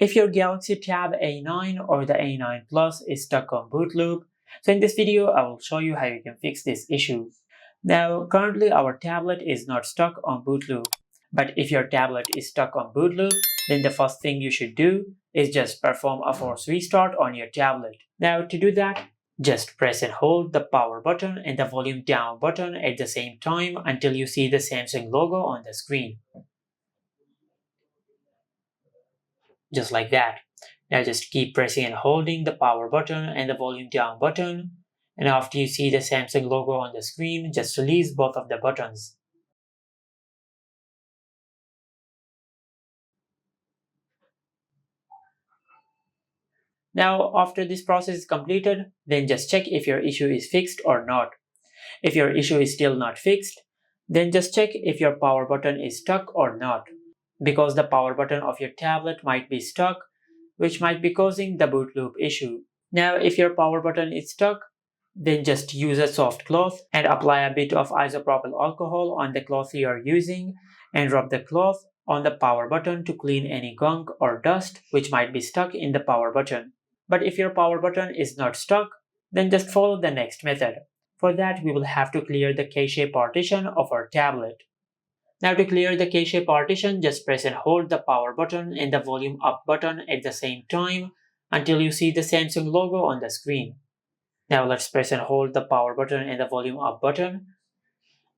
if your Galaxy Tab A9 or the A9 Plus is stuck on Bootloop. So in this video, I will show you how you can fix this issue. Now, currently our tablet is not stuck on Bootloop, but if your tablet is stuck on Bootloop, then the first thing you should do is just perform a force restart on your tablet. Now, to do that, just press and hold the power button and the volume down button at the same time until you see the Samsung logo on the screen. Just like that. Now just keep pressing and holding the power button and the volume down button. And after you see the Samsung logo on the screen, just release both of the buttons. Now, after this process is completed, then just check if your issue is fixed or not. If your issue is still not fixed, then just check if your power button is stuck or not, because the power button of your tablet might be stuck, which might be causing the boot loop issue. Now, if your power button is stuck, then just use a soft cloth and apply a bit of isopropyl alcohol on the cloth you are using and rub the cloth on the power button to clean any gunk or dust which might be stuck in the power button. But if your power button is not stuck, then just follow the next method. For that, we will have to clear the cache partition of our tablet. Now to clear the cache partition, just press and hold the power button and the volume up button at the same time until you see the Samsung logo on the screen. Now let's press and hold the power button and the volume up button.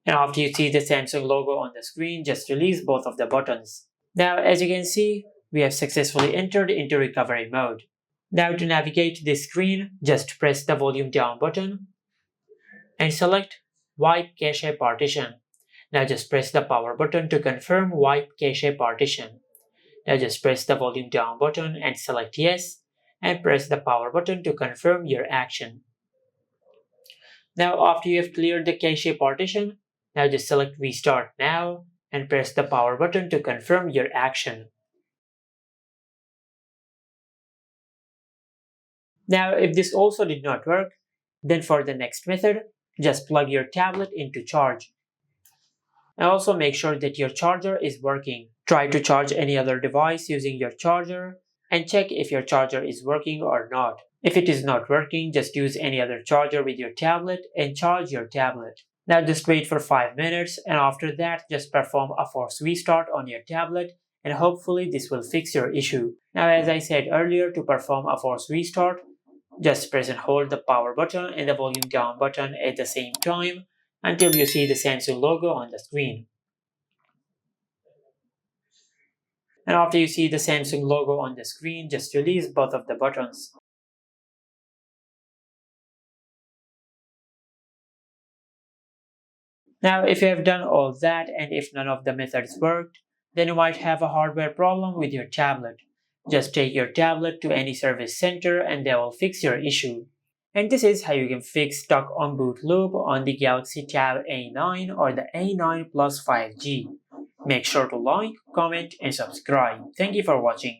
And after you see the Samsung logo on the screen, just release both of the buttons. Now as you can see, we have successfully entered into recovery mode. Now to navigate this screen, just press the volume down button and select Wipe Cache Partition. Now just press the power button to confirm Wipe Cache Partition. Now just press the volume down button and select Yes, and press the power button to confirm your action. Now after you have cleared the cache partition, now just select Restart Now and press the power button to confirm your action. Now if this also did not work, then for the next method, just plug your tablet into charge. And also make sure that your charger is working. Try to charge any other device using your charger and check if your charger is working or not. If it is not working, just use any other charger with your tablet and charge your tablet. Now just wait for 5 minutes and after that just perform a force restart on your tablet and hopefully this will fix your issue. Now as I said earlier, to perform a force restart, just press and hold the power button and the volume down button at the same time until you see the Samsung logo on the screen. And after you see the Samsung logo on the screen, just release both of the buttons. Now, if you have done all that and if none of the methods worked, then you might have a hardware problem with your tablet. Just take your tablet to any service center and they will fix your issue. And this is how you can fix stuck on boot loop on the Galaxy Tab A9 or the A9 Plus 5G. Make sure to like, comment, and subscribe. Thank you for watching.